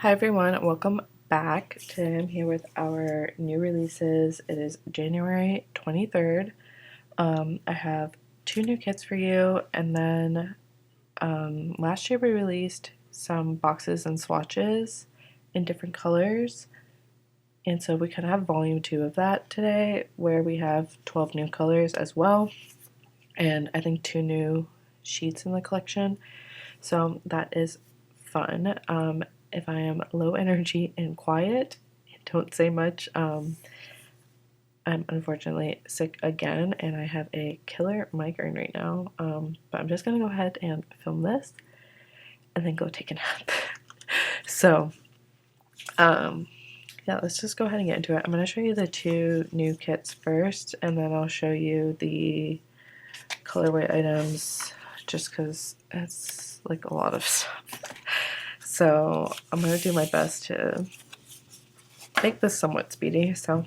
Hi everyone, welcome back. Today I'm here with our new releases. It is January 23rd. I have two new kits for you, and then last year we released some boxes and swatches in different colors, and so we kind of have volume 2 of that today, where we have 12 new colors as well, and I think 2 new sheets in the collection, so that is fun. If I am low energy and quiet and don't say much, I'm unfortunately sick again and I have a killer migraine right now. But I'm just gonna go ahead and film this and then go take a nap. So, yeah, let's just go ahead and get into it. I'm gonna show you the two new kits first, and then I'll show you the colorway items just because it's like a lot of stuff. So I'm going to do my best to make this somewhat speedy. So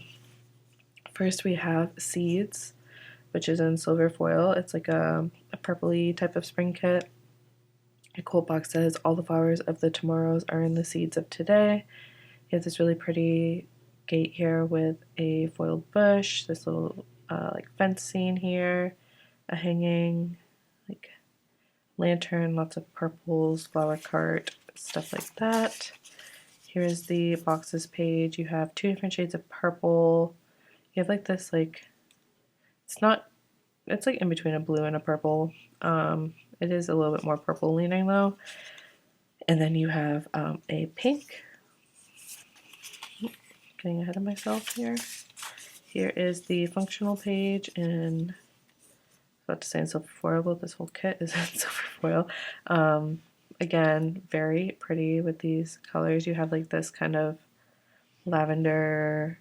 first we have Seeds, which is in silver foil. It's like a purpley type of spring kit. A quote box says, "All the flowers of the tomorrows are in the seeds of today." You have this really pretty gate here with a foiled bush, this little like fence scene here, a hanging like lantern, lots of purples, flower cart, stuff like that. Here is the boxes page. You have two different shades of purple. You have like this it's like in between a blue and a purple. It is a little bit more purple leaning though. And then you have a pink. Getting ahead of myself here. Here is the functional page in, I was about to say in silver foil, but this whole kit is in silver foil. Again, very pretty with these colors. You have like this kind of lavender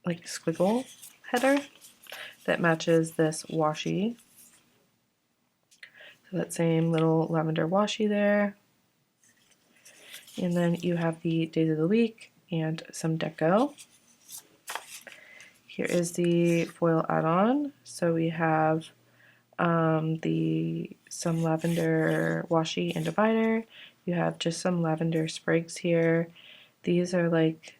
like squiggle header that matches this washi. So that same little lavender washi there. And then you have the days of the week and some deco. Here is the foil add-on. So we have some lavender washi and divider. You have just some lavender sprigs here. These are like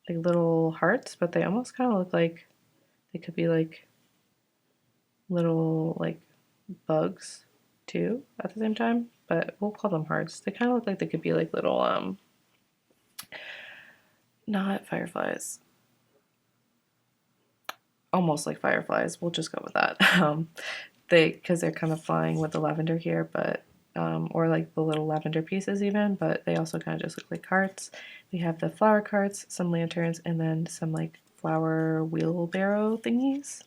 little hearts, but they almost kind of look like they could be like little like bugs too at the same time, but we'll call them hearts. They kind of look like they could be like little not fireflies, almost like fireflies. We'll just go with that. Because they're kind of flying with the lavender here, but or like the little lavender pieces even, but they also kind of just look like carts. We have the flower carts, some lanterns, and then some like flower wheelbarrow thingies.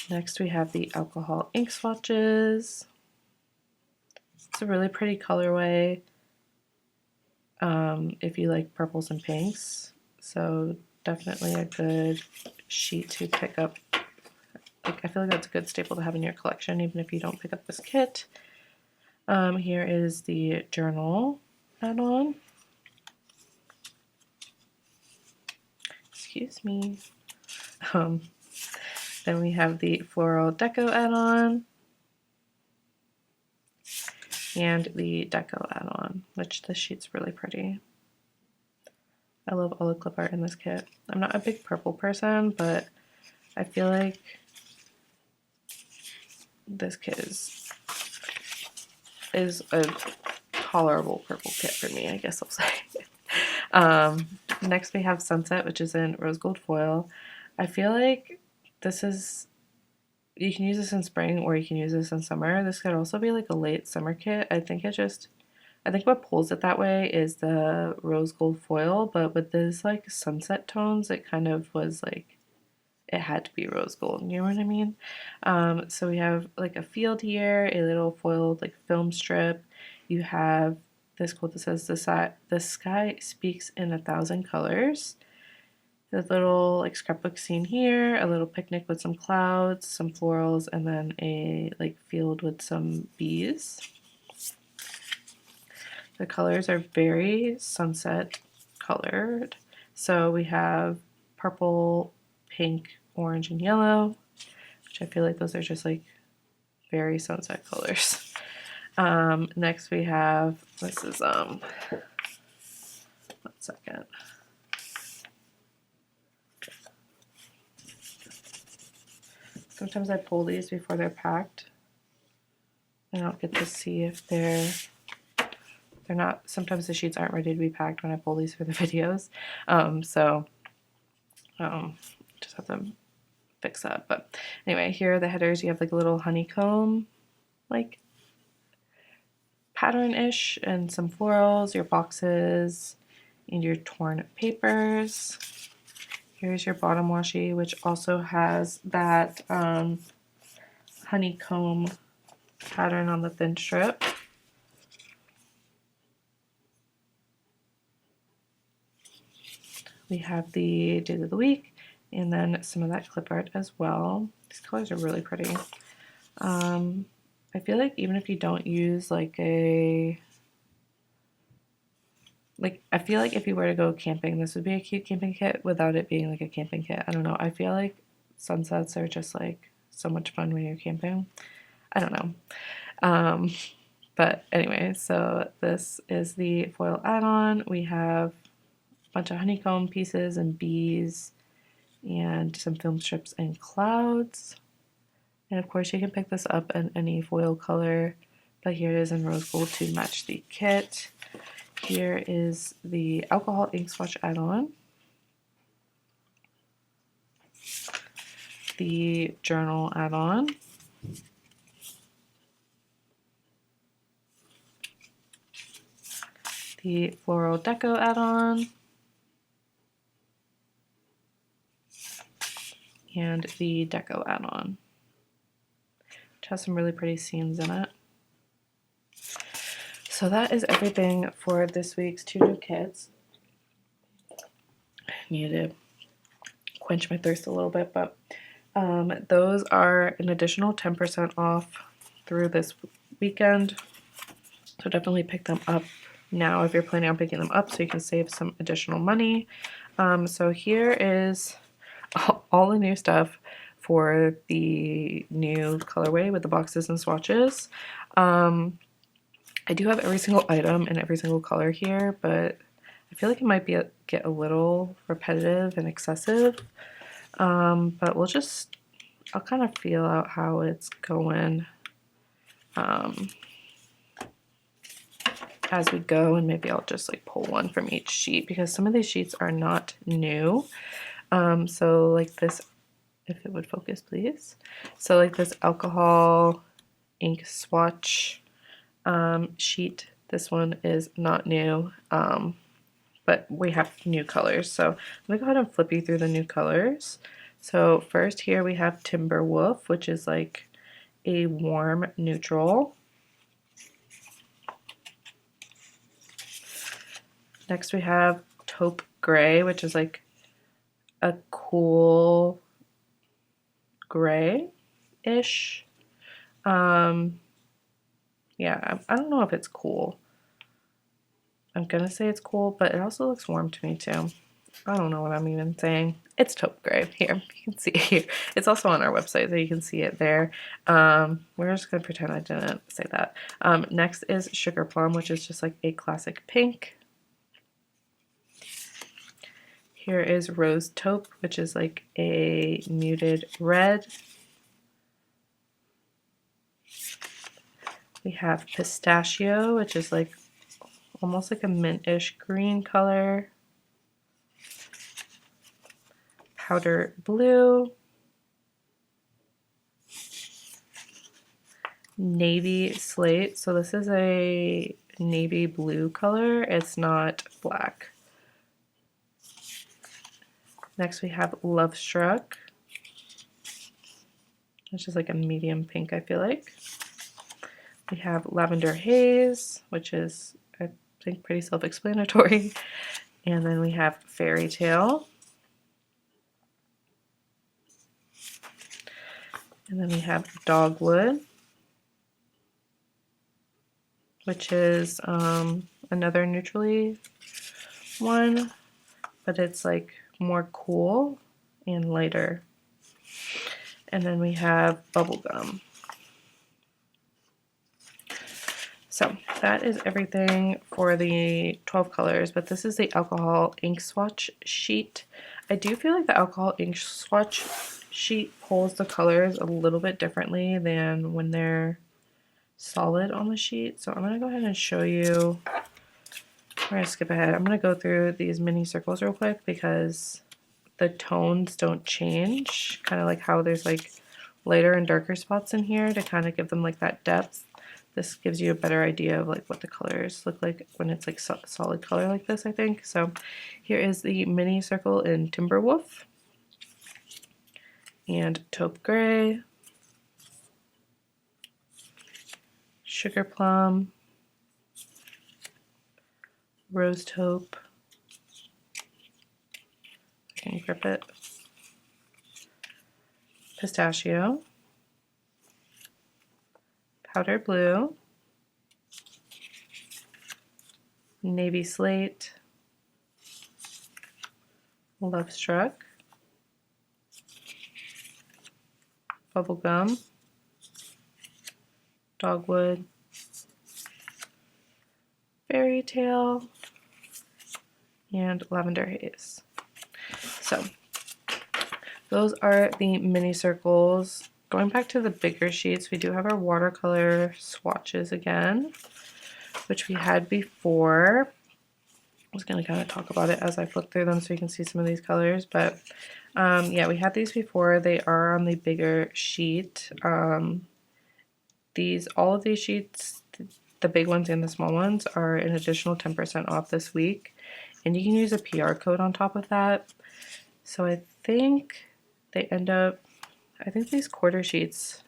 Next we have the alcohol ink swatches. It's a really pretty colorway if you like purples and pinks. So definitely a good sheet to pick up. Like, I feel like that's a good staple to have in your collection, even if you don't pick up this kit. Here is the journal add-on. Excuse me. Then we have the floral deco add-on and the deco add-on, which this sheet's really pretty. I love all the clip art in this kit. I'm not a big purple person, but I feel like this kit is a tolerable purple kit for me, I guess I'll say. Next we have Sunset, which is in rose gold foil. I feel like this is, you can use this in spring or you can use this in summer. This could also be like a late summer kit. I think what pulls it that way is the rose gold foil, but with this like sunset tones, it kind of was like, it had to be rose gold, you know what I mean? So we have like a field here, a little foiled like film strip. You have this quote that says, the sky speaks in 1,000 colors. The little like scrapbook scene here, a little picnic with some clouds, some florals, and then a like field with some bees. The colors are very sunset colored. So we have purple, pink, orange, and yellow, which I feel like those are just like very sunset colors. Next we have, this is, 1 second. Sometimes I pull these before they're packed. I don't get to see if they're not, sometimes the sheets aren't ready to be packed when I pull these for the videos. Just have to fix that. But anyway, here are the headers. You have like a little honeycomb, like pattern-ish, and some florals, your boxes, and your torn papers. Here's your bottom washi, which also has that honeycomb pattern on the thin strip. We have the days of the week, and then some of that clip art as well. These colors are really pretty. I feel like even if you don't use like I feel like if you were to go camping, this would be a cute camping kit without it being like a camping kit. I don't know. I feel like sunsets are just like so much fun when you're camping. I don't know. But anyway, so this is the foil add-on. We have a bunch of honeycomb pieces and bees and some film strips and clouds. And of course you can pick this up in any foil color, but here it is in rose gold to match the kit. Here is the alcohol ink swatch add-on, the journal add-on, the floral deco add-on, and the deco add-on, which has some really pretty scenes in it. So that is everything for this week's 2 new kits. I need to quench my thirst a little bit, but those are an additional 10% off through this weekend. So definitely pick them up now if you're planning on picking them up so you can save some additional money. So here is all the new stuff for the new colorway with the boxes and swatches. I do have every single item in every single color here, but I feel like it might get a little repetitive and excessive. But I'll kind of feel out how it's going as we go, and maybe I'll just like pull one from each sheet because some of these sheets are not new. So like this, if it would focus please. So like this alcohol ink swatch sheet, this one is not new, but we have new colors. So I'm gonna go ahead and flip you through the new colors. So first here we have Timber Wolf, which is like a warm neutral. Next we have Taupe Gray, which is like a cool gray-ish. Yeah, I don't know if it's cool. I'm gonna say it's cool, but it also looks warm to me too. I don't know what I'm even saying. It's Taupe Gray. Here, you can see it here. It's also on our website, so you can see it there. We're just gonna pretend I didn't say that. Next is Sugar Plum, which is just like a classic pink. Here is Rose Taupe, which is like a muted red. We have Pistachio, which is like almost like a mint-ish green color. Powder Blue. Navy Slate. So this is a navy blue color. It's not black. Next we have Love Struck, which is like a medium pink, I feel like. We have Lavender Haze, which is, I think, pretty self-explanatory. And then we have Fairy Tale. And then we have Dogwood, which is another neutrally one, but it's like more cool and lighter. And then we have Bubblegum. So that is everything for the 12 colors, but this is the alcohol ink swatch sheet. I do feel like the alcohol ink swatch sheet pulls the colors a little bit differently than when they're solid on the sheet. So I'm going to go ahead and show you. I'm going to skip ahead. I'm going to go through these mini circles real quick because the tones don't change, kind of like how there's like lighter and darker spots in here to kind of give them like that depth. This gives you a better idea of like what the colors look like when it's like solid color like this, I think. So here is the mini circle in Timberwolf and Taupe Gray, Sugar Plum, Rose Taupe, I can grip it, Pistachio, Powder Blue, Navy Slate, Love Struck, Bubblegum, Dogwood, Fairy Tale, and Lavender Haze. So those are the mini circles. Going back to the bigger sheets, we do have our watercolor swatches again, which we had before. I was going to kind of talk about it as I flip through them so you can see some of these colors, but yeah, we had these before. They are on the bigger sheet. All of these sheets, the big ones and the small ones, are an additional 10% off this week, and you can use a PR code on top of that. So I think I think these quarter sheets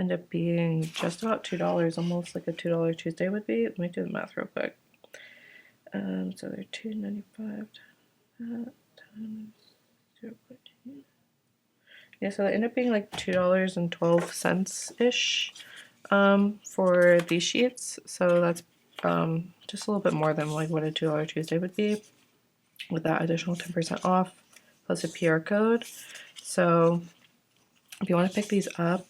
end up being just about $2, almost like a $2 Tuesday would be. Let me do the math real quick. So they're $2.95 times 0.2. Yeah, so they end up being like $2.12 ish for these sheets. So that's just a little bit more than like what a $2 Tuesday would be with that additional 10% off plus a PR code. So if you want to pick these up,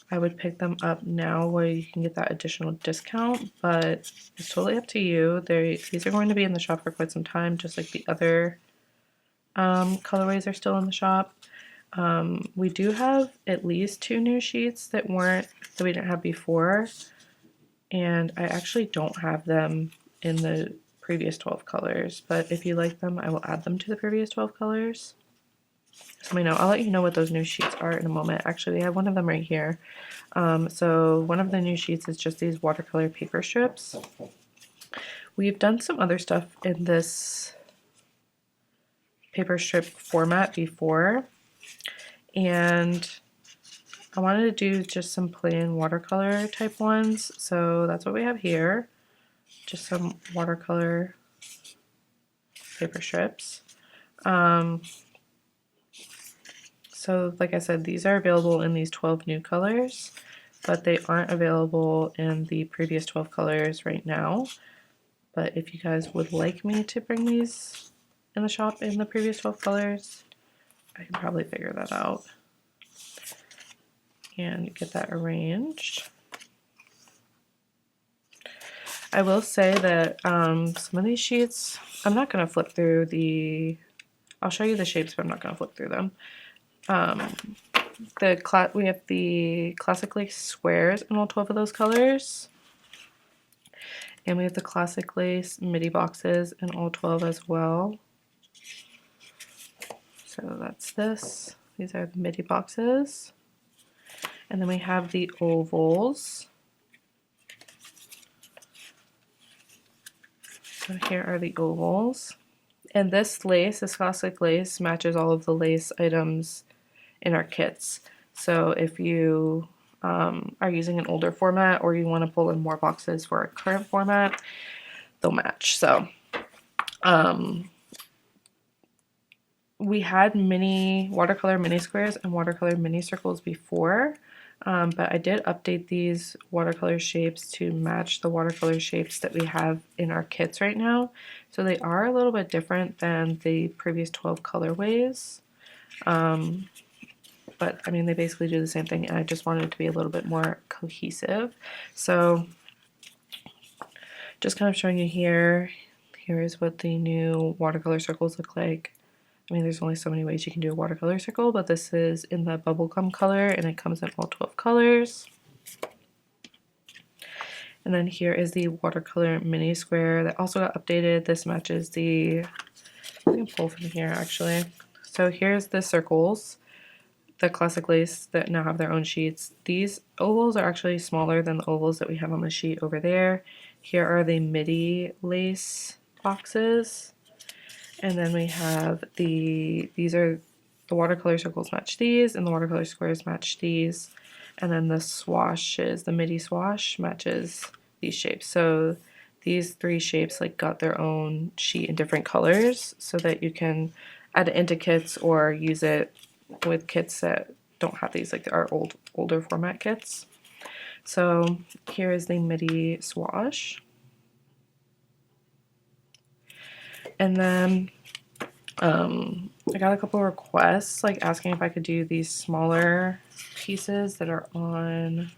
I would pick them up now where you can get that additional discount, but it's totally up to you. These are going to be in the shop for quite some time, just like the other colorways are still in the shop. We do have at least 2 new sheets that we didn't have before, and I actually don't have them in the previous 12 colors, but if you like them, I will add them to the previous 12 colors. So let me know. I'll let you know what those new sheets are in a moment. Actually, I have one of them right here. So one of the new sheets is just these watercolor paper strips. We've done some other stuff in this paper strip format before, and I wanted to do just some plain watercolor type ones. So that's what we have here. Just some watercolor paper strips. So like I said, these are available in these 12 new colors, but they aren't available in the previous 12 colors right now. But if you guys would like me to bring these in the shop in the previous 12 colors, I can probably figure that out and get that arranged. I will say that some of these sheets, I'm not going to flip through I'll show you the shapes, but I'm not going to flip through them. We have the Classic Lace squares in all 12 of those colors. And we have the Classic Lace midi boxes in all 12 as well. So that's this. These are the midi boxes. And then we have the ovals. So here are the ovals. And this Classic Lace, matches all of the lace items in our kits. So if you are using an older format or you want to pull in more boxes for a current format, they'll match. So we had watercolor mini squares and watercolor mini circles before, but I did update these watercolor shapes to match the watercolor shapes that we have in our kits right now. So they are a little bit different than the previous 12 colorways. But I mean, they basically do the same thing, and I just wanted it to be a little bit more cohesive. So just kind of showing you here. Here is what the new watercolor circles look like. I mean, there's only so many ways you can do a watercolor circle, but this is in the bubblegum color, and it comes in all 12 colors. And then here is the watercolor mini square that also got updated. This matches the, I can pull from here actually. So here's the circles, the classic lace that now have their own sheets. These ovals are actually smaller than the ovals that we have on the sheet over there. Here are the midi lace boxes. And then we have these are the watercolor circles match these, and the watercolor squares match these. And then the swashes, the midi swash matches these shapes. So these three shapes like got their own sheet in different colors so that you can add it into kits or use it with kits that don't have these, like our older format kits. So here is the midi swash. And then I got a couple of requests like asking if I could do these smaller pieces that are on,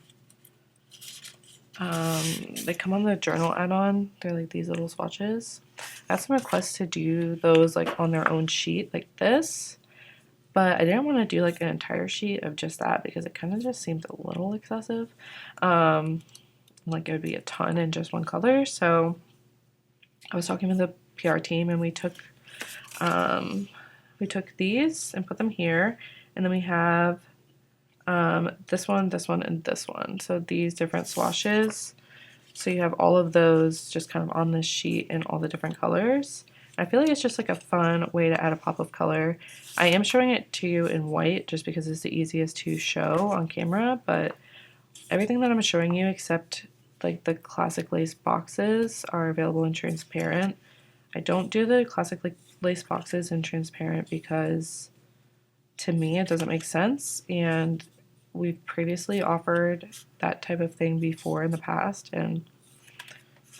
they come on the journal add-on. They're like these little swatches. I had some requests to do those like on their own sheet like this, but I didn't want to do like an entire sheet of just that because it kind of just seems a little excessive. Like it would be a ton in just one color. So I was talking with the PR team, and we took these and put them here, and then we have this one, and this one. So these different swashes. So you have all of those just kind of on this sheet in all the different colors. I feel like it's just like a fun way to add a pop of color. I am showing it to you in white just because it's the easiest to show on camera, but everything that I'm showing you except like the classic lace boxes are available in transparent. I don't do the classic lace boxes in transparent because to me it doesn't make sense, and we've previously offered that type of thing before in the past, and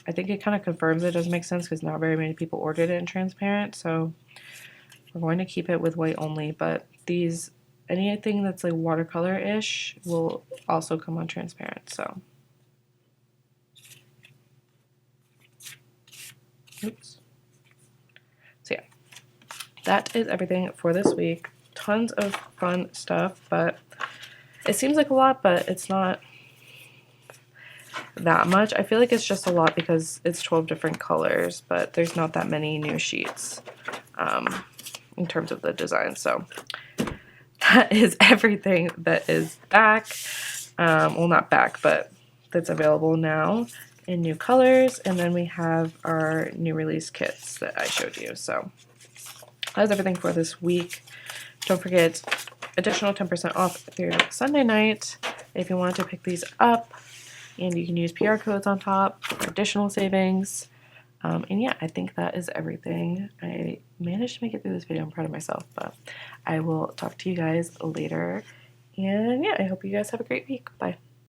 I think it kind of confirms it doesn't make sense because not very many people ordered it in transparent. So we're going to keep it with white only, but these, anything that's like watercolor-ish will also come on transparent. So oops. So yeah, that is everything for this week. Tons of fun stuff, but it seems like a lot, but it's not that much. I feel like it's just a lot because it's 12 different colors, but there's not that many new sheets in terms of the design. So that is everything that is back. Well, not back, but that's available now in new colors. And then we have our new release kits that I showed you. So that's everything for this week. Don't forget, additional 10% off through Sunday night if you want to pick these up. And you can use PR codes on top for additional savings. And yeah, I think that is everything. I managed to make it through this video. I'm proud of myself, but I will talk to you guys later. And yeah, I hope you guys have a great week. Bye.